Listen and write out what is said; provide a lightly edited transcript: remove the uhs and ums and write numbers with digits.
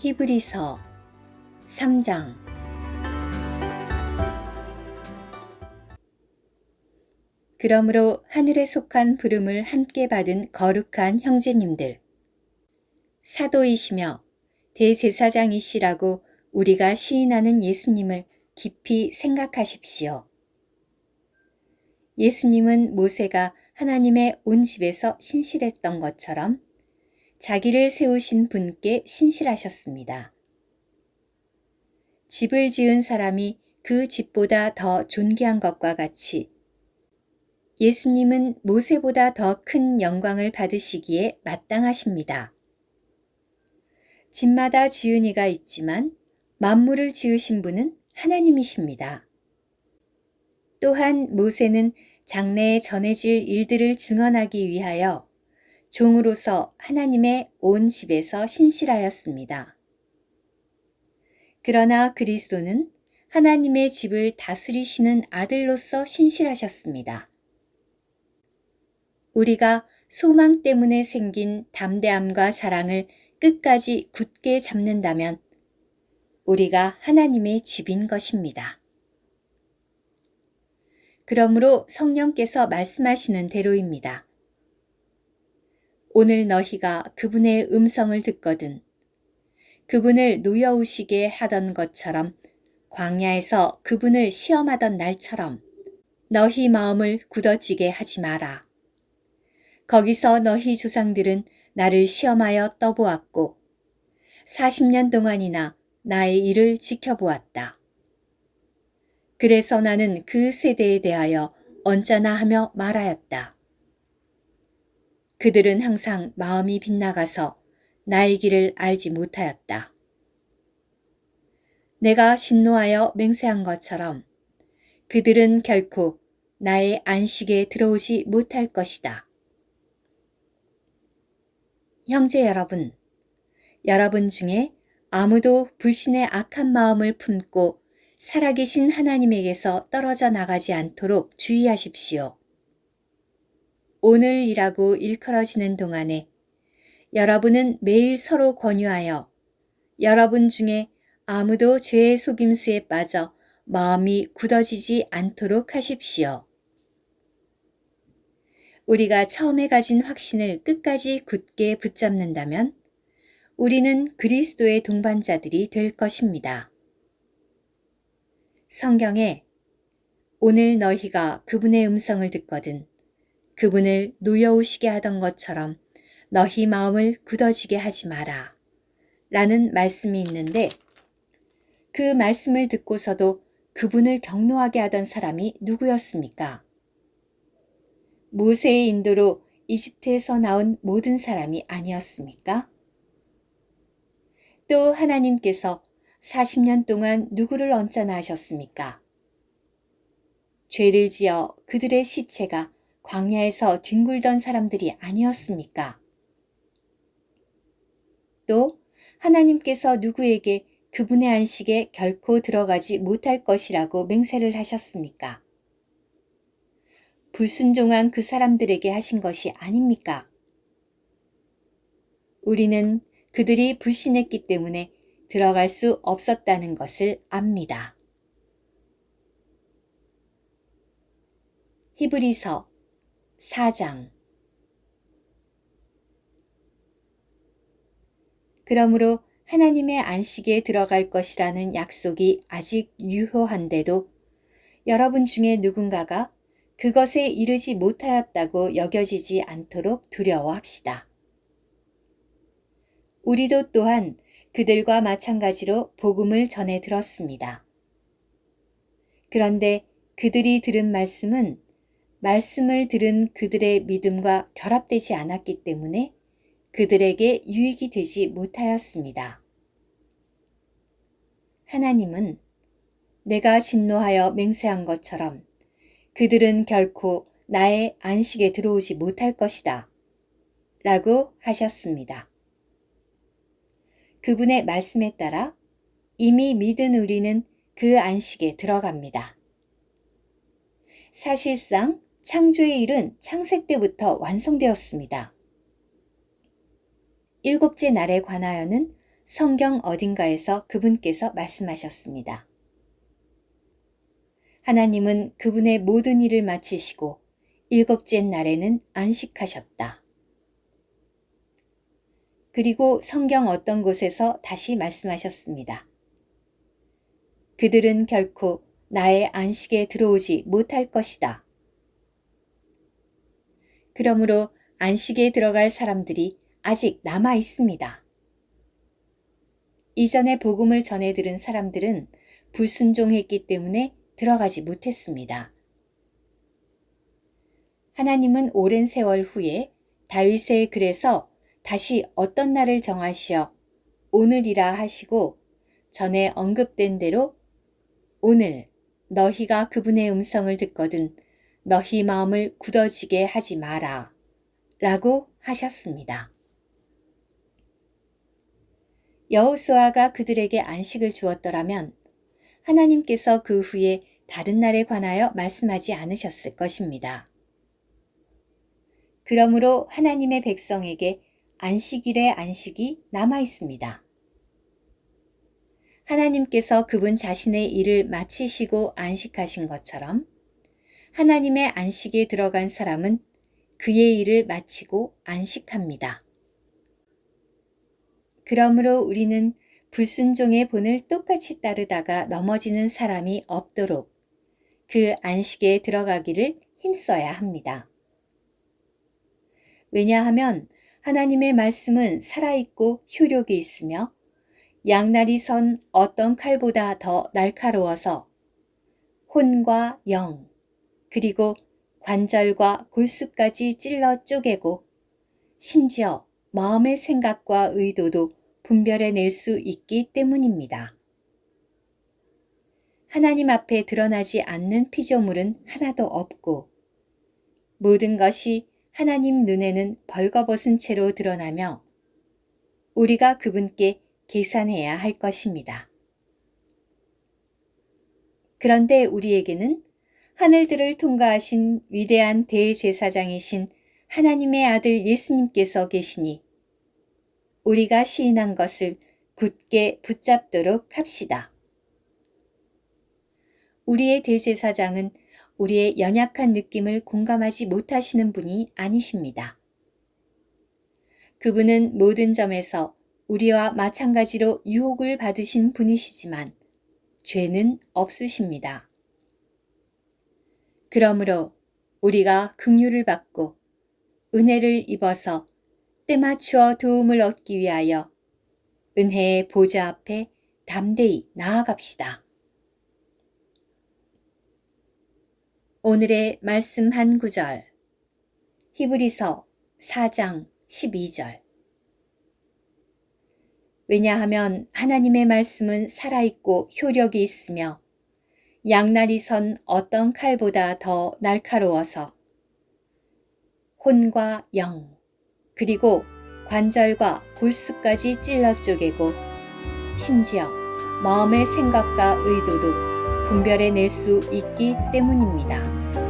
히브리서 3장. 그러므로 하늘에 속한 부름을 함께 받은 거룩한 형제님들, 사도이시며 대제사장이시라고 우리가 시인하는 예수님을 깊이 생각하십시오. 예수님은 모세가 하나님의 온 집에서 신실했던 것처럼 자기를 세우신 분께 신실하셨습니다. 집을 지은 사람이 그 집보다 더 존귀한 것과 같이 예수님은 모세보다 더 큰 영광을 받으시기에 마땅하십니다. 집마다 지은 이가 있지만 만물을 지으신 분은 하나님이십니다. 또한 모세는 장래에 전해질 일들을 증언하기 위하여 종으로서 하나님의 온 집에서 신실하였습니다. 그러나 그리스도는 하나님의 집을 다스리시는 아들로서 신실하셨습니다. 우리가 소망 때문에 생긴 담대함과 자랑을 끝까지 굳게 잡는다면 우리가 하나님의 집인 것입니다. 그러므로 성령께서 말씀하시는 대로입니다. 오늘 너희가 그분의 음성을 듣거든 그분을 놓여우시게 하던 것처럼 광야에서 그분을 시험하던 날처럼 너희 마음을 굳어지게 하지 마라. 거기서 너희 조상들은 나를 시험하여 떠보았고 40년 동안이나 나의 일을 지켜보았다. 그래서 나는 그 세대에 대하여 언짢아 하며 말하였다. 그들은 항상 마음이 빗나가서 나의 길을 알지 못하였다. 내가 진노하여 맹세한 것처럼 그들은 결코 나의 안식에 들어오지 못할 것이다. 형제 여러분, 여러분 중에 아무도 불신의 악한 마음을 품고 살아계신 하나님에게서 떨어져 나가지 않도록 주의하십시오. 오늘이라고 일컬어지는 동안에 여러분은 매일 서로 권유하여 여러분 중에 아무도 죄의 속임수에 빠져 마음이 굳어지지 않도록 하십시오. 우리가 처음에 가진 확신을 끝까지 굳게 붙잡는다면 우리는 그리스도의 동반자들이 될 것입니다. 성경에 오늘 너희가 그분의 음성을 듣거든 그분을 놓여오시게 하던 것처럼 너희 마음을 굳어지게 하지 마라 라는 말씀이 있는데 그 말씀을 듣고서도 그분을 경노하게 하던 사람이 누구였습니까? 모세의 인도로 이집트에서 나온 모든 사람이 아니었습니까? 또 하나님께서 40년 동안 누구를 언짢아 하셨습니까? 죄를 지어 그들의 시체가 광야에서 뒹굴던 사람들이 아니었습니까? 또 하나님께서 누구에게 그분의 안식에 결코 들어가지 못할 것이라고 맹세를 하셨습니까? 불순종한 그 사람들에게 하신 것이 아닙니까? 우리는 그들이 불신했기 때문에 들어갈 수 없었다는 것을 압니다. 히브리서 4장. 그러므로 하나님의 안식에 들어갈 것이라는 약속이 아직 유효한데도 여러분 중에 누군가가 그것에 이르지 못하였다고 여겨지지 않도록 두려워합시다. 우리도 또한 그들과 마찬가지로 복음을 전해 들었습니다. 그런데 그들이 들은 말씀은 말씀을 들은 그들의 믿음과 결합되지 않았기 때문에 그들에게 유익이 되지 못하였습니다. 하나님은 내가 진노하여 맹세한 것처럼 그들은 결코 나의 안식에 들어오지 못할 것이다 라고 하셨습니다. 그분의 말씀에 따라 이미 믿은 우리는 그 안식에 들어갑니다. 사실상 창조의 일은 창세 때부터 완성되었습니다. 일곱째 날에 관하여는 성경 어딘가에서 그분께서 말씀하셨습니다. 하나님은 그분의 모든 일을 마치시고 일곱째 날에는 안식하셨다. 그리고 성경 어떤 곳에서 다시 말씀하셨습니다. 그들은 결코 나의 안식에 들어오지 못할 것이다. 그러므로 안식에 들어갈 사람들이 아직 남아 있습니다. 이전에 복음을 전해 들은 사람들은 불순종했기 때문에 들어가지 못했습니다. 하나님은 오랜 세월 후에 다윗의 글에서 다시 어떤 날을 정하시어 오늘이라 하시고 전에 언급된 대로 오늘 너희가 그분의 음성을 듣거든 너희 마음을 굳어지게 하지 마라 라고 하셨습니다. 여호수아가 그들에게 안식을 주었더라면 하나님께서 그 후에 다른 날에 관하여 말씀하지 않으셨을 것입니다. 그러므로 하나님의 백성에게 안식일의 안식이 남아 있습니다. 하나님께서 그분 자신의 일을 마치시고 안식하신 것처럼 하나님의 안식에 들어간 사람은 그의 일을 마치고 안식합니다. 그러므로 우리는 불순종의 본을 똑같이 따르다가 넘어지는 사람이 없도록 그 안식에 들어가기를 힘써야 합니다. 왜냐하면 하나님의 말씀은 살아있고 효력이 있으며 양날이 선 어떤 칼보다 더 날카로워서 혼과 영, 그리고 관절과 골수까지 찔러 쪼개고 심지어 마음의 생각과 의도도 분별해낼 수 있기 때문입니다. 하나님 앞에 드러나지 않는 피조물은 하나도 없고 모든 것이 하나님 눈에는 벌거벗은 채로 드러나며 우리가 그분께 계산해야 할 것입니다. 그런데 우리에게는 하늘들을 통과하신 위대한 대제사장이신 하나님의 아들 예수님께서 계시니 우리가 시인한 것을 굳게 붙잡도록 합시다. 우리의 대제사장은 우리의 연약한 느낌을 공감하지 못하시는 분이 아니십니다. 그분은 모든 점에서 우리와 마찬가지로 유혹을 받으신 분이시지만 죄는 없으십니다. 그러므로 우리가 긍휼을 받고 은혜를 입어서 때맞추어 도움을 얻기 위하여 은혜의 보좌 앞에 담대히 나아갑시다. 오늘의 말씀 한 구절, 히브리서 4장 12절. 왜냐하면 하나님의 말씀은 살아있고 효력이 있으며 양날이 선 어떤 칼보다 더 날카로워서 혼과 영, 그리고 관절과 골수까지 찔러 쪼개고 심지어 마음의 생각과 의도도 분별해낼 수 있기 때문입니다.